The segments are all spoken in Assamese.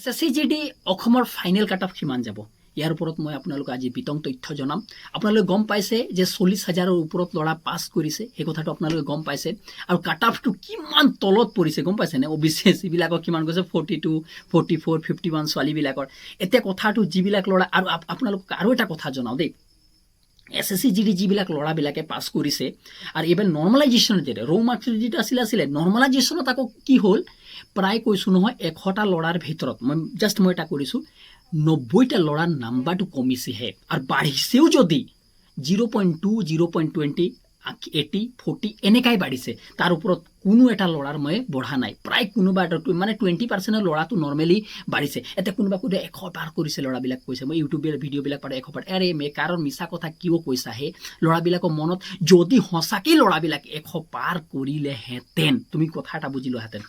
SSCGD অসমৰ ফাইনেল কাট অফ কিমান যাব ইয়াৰ ওপৰত মই আপোনালোক আজি বিতং তথ্য জনাম। আপোনালোকে গম পাইছে যে 40,000ৰ ওপৰত ল'ৰা পাছ কৰিছে, সেই কথাটো আপোনালোকে গম পাইছে। আৰু কাট অফটো কিমান তলত পৰিছে গম পাইছে নে? OBC বিলাকৰ কিমান গৈছে 42, 44, 51 ছোৱালীবিলাকৰ। এতিয়া কথাটো যিবিলাক ল'ৰা আৰু আপোনালোকক আৰু এটা কথা জনাওঁ দেই, SSCGD যিবিলাক ল'ৰাবিলাকে পাছ কৰিছে আৰু এইবাৰ নৰ্মেলাইজেশ্যনত যেতিয়া ৰ' মাৰ্কছ যিটো আছিলে নৰ্মেলাইজেশ্যনত আকৌ কি হ'ল, প্ৰায় কৈছোঁ নহয় 100টা ল'ৰাৰ ভিতৰত মই এটা কৰিছোঁ 90টা ল'ৰাৰ নাম্বাৰটো কমিছেহে আৰু বাঢ়িছেও যদি 0.2, 0.20, 80, 40 এনেকাই বাঢ়িছে। তাৰ ওপৰত কোনো এটা ল'ৰাৰ মই বঢ়া নাই, প্ৰায় কোনোবা এটা মানে 20% ল'ৰাটো নৰ্মেলি বাঢ়িছে। এতিয়া কোনোবা 100 পাৰ কৰিছে ল'ৰাবিলাক কৈছে, মই ইউটিউব ভিডিঅ'বিলাক পাৰ 100 পাৰ, আৰে কাৰণ মিছা কথা কিয় কৈছা হে? ল'ৰাবিলাকৰ মনত যদি সঁচাকৈ ল'ৰাবিলাক 100 পাৰ কৰিলেহেঁতেন, তুমি কথা এটা বুজিলোহেঁতেন,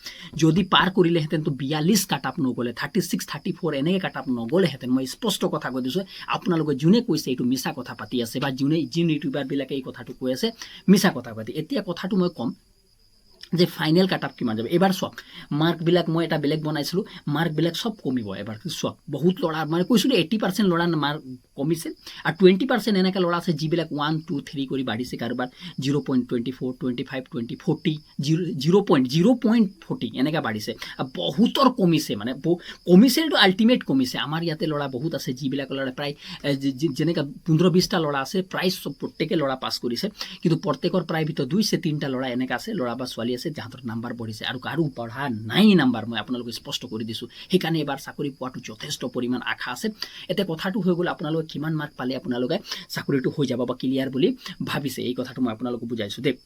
যদি পাৰ কৰিলেহেঁতেন তো 42 কাট আপ নগ'লে, 36, 34 এনেকৈ কাট আপ নগ'লেহেঁতেন। মই স্পষ্ট কথা কৈ দিছোঁ, আপোনালোকে যোনে কৈছে এইটো মিছা কথা পাতি আছে বা যোনে ইউটিউবাৰবিলাকে এই কথাটো কৈ আছে মিছা কথা পাতি। এতিয়া কথাটো মই ক'ম যে ফাইনেল কাট আপ কিমান যাব। এবাৰ চাওক মাৰ্কবিলাক মই এটা বেলেগ বনাইছিলোঁ, মাৰ্কবিলাক চব কমিব এবাৰ চাওক। বহুত ল'ৰা মানে কৈছোঁ 80% ল'ৰা মাৰ্ক কমিছে আৰু 20% এনেকৈ ল'ৰা আছে যিবিলাক 1, 2, 3 কৰি বাঢ়িছে, কাৰোবাৰ 0.24, 25, 20, 40, 0.40 এনেকৈ বাঢ়িছে। বহুতৰ কমিছে, মানে কমিছে এইটো আল্টিমেট কমিছে। আমাৰ ইয়াতে ল'ৰা বহুত আছে যিবিলাক ল'ৰা প্ৰায় যেনেকৈ 15-20টা ল'ৰা আছে, প্ৰায় প্ৰত্যেকে ল'ৰা পাছ কৰিছে, কিন্তু প্ৰত্যেকৰ প্ৰায় ভিতৰত 2-3টা ল'ৰা এনেকৈ আছে, ল'ৰা বা ছোৱালী আছে যাহাতৰ নাম্বাৰ বঢ়িছে আৰু কাৰো বঢ়া নাই নাম্বাৰ। মই আপোনালোকে স্পষ্ট কৰি দিছোঁ, সেইকাৰণে এবাৰ চাকৰি পোৱাটো যথেষ্ট পৰিমাণ আশা আছে। এতিয়া কথাটো হৈ গ'ল আপোনালোকে কিমান মাৰ্ক পালে আপোনালোকে চাকৰিটো হৈ যাব বা ক্লিয়াৰ বুলি ভাবিছে, এই কথাটো মই আপোনালোকক বুজাইছোঁ দেই।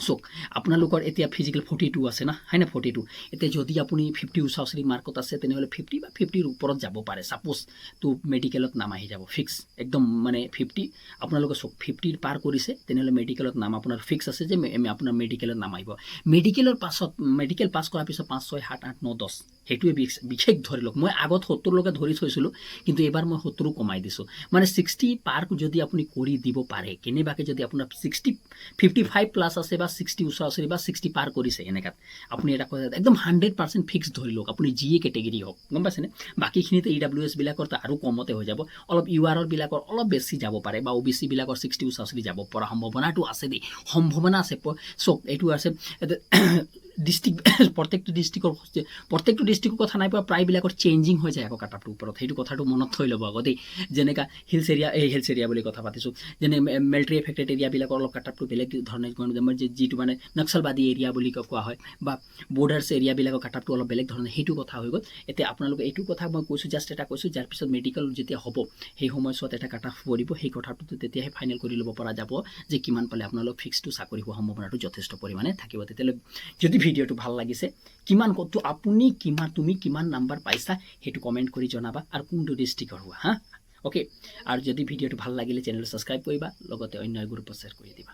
চাওক আপোনালোকৰ এতিয়া ফিজিকেল 42 আছে না, হয় না 42। এতিয়া যদি আপুনি 50 ওচৰা-ওচৰি মাৰ্কত আছে তেনেহ'লে 50 বা 50ৰ ওপৰত যাব পাৰে। ছাপ'জ তো মেডিকেলত নাম আহি যাব ফিক্স, একদম মানে 50 আপোনালোকে চাওক 50 পাৰ কৰিছে তেনেহ'লে মেডিকেলত নাম আপোনাৰ ফিক্স আছে যে আপোনাৰ মেডিকেলত নাম আহিব। মেডিকেলৰ পাছত মেডিকেল পাছ কৰাৰ পিছত 5, 6, 7, 8, 9, 10 সেইটোৱে বিশেষ ধৰি লওক। মই আগত 70লৈকে ধৰি থৈছিলোঁ, কিন্তু এইবাৰ মই 70 কমাই দিছোঁ। মানে 60 পাৰ যদি আপুনি কৰি দিব পাৰে, কেনেবাকৈ যদি আপোনাৰ 55 প্লাছ আছে বা 60 ওচৰা-ওচৰি বা 60 পাৰ কৰিছে, এনেকাত আপুনি এটা কথা একদম 100% ফিক্স ধৰি লওক, আপুনি যিয়ে কেটেগৰী হওক গম পাইছেনে। বাকীখিনিতো EWS বিলাকৰতো আৰু কমতে হৈ যাব, অলপ UR বিলাকৰ অলপ বেছি যাব পাৰে বা OBC বিলাকৰ 60 ওচৰা-ওচৰি যাব পৰা সম্ভাৱনাটো আছে দেই, সম্ভাৱনা আছে। চওক এইটো আছে ডিষ্ট্ৰিক্ট প্ৰত্যেকটো ডিষ্ট্ৰিক্টৰ কথা নাই পোৱা, প্ৰায়বিলাকৰ চেঞ্জিং হৈ যায় আকৌ কাট আপটোৰ ওপৰত, সেইটো কথাটো মনত থৈ ল'ব আকৌ দেই। যেনেকৈ হিলছ এৰিয়া বুলি কথা পাতিছোঁ, যেনে মিলিটাৰী এফেক্টেড এৰিয়াবিলাকৰ অলপ কাট আপটো বেলেগ ধৰণে যিটো মানে নক্সালবাদী এৰিয়া বুলি কোৱা হয় বা বৰ্ডাৰ্ছ এৰিয়াবিলাকৰ কাট আপটো অলপ বেলেগ ধৰণে, সেইটো কথা হৈ গ'ল। এতিয়া আপোনালোকে এইটো কথা মই কৈছোঁ, জাষ্ট এটা কৈছোঁ, যাৰ পিছত মেডিকেল যেতিয়া হ'ব সেই সময়ছোৱাত এটা কাট আপ পৰিব, সেই কথাটো তেতিয়াহে ফাইনেল কৰি ল'ব পৰা যাব যে কিমান পালে আপোনালোক ফিক্সটো চাকৰি হোৱা সম্ভাৱনাটো যথেষ্ট পৰিমাণে থাকিব। তেতিয়াহ'লে যদি ভিডিঅ'টো ভাল লাগিছে, তুমি কিমান নাম্বাৰ পাইছা সেইটো কমেণ্ট কৰি জনাবা আৰু কোনটো ডিষ্ট্ৰিক্টৰ হোৱা হা। অ'কে, আৰু যদি ভিডিঅ'টো ভাল লাগিলে চেনেলটো ছাবস্ক্ৰাইব কৰিবা, লগতে অন্য গ্ৰুপত শ্বেয়াৰ কৰি দিবা।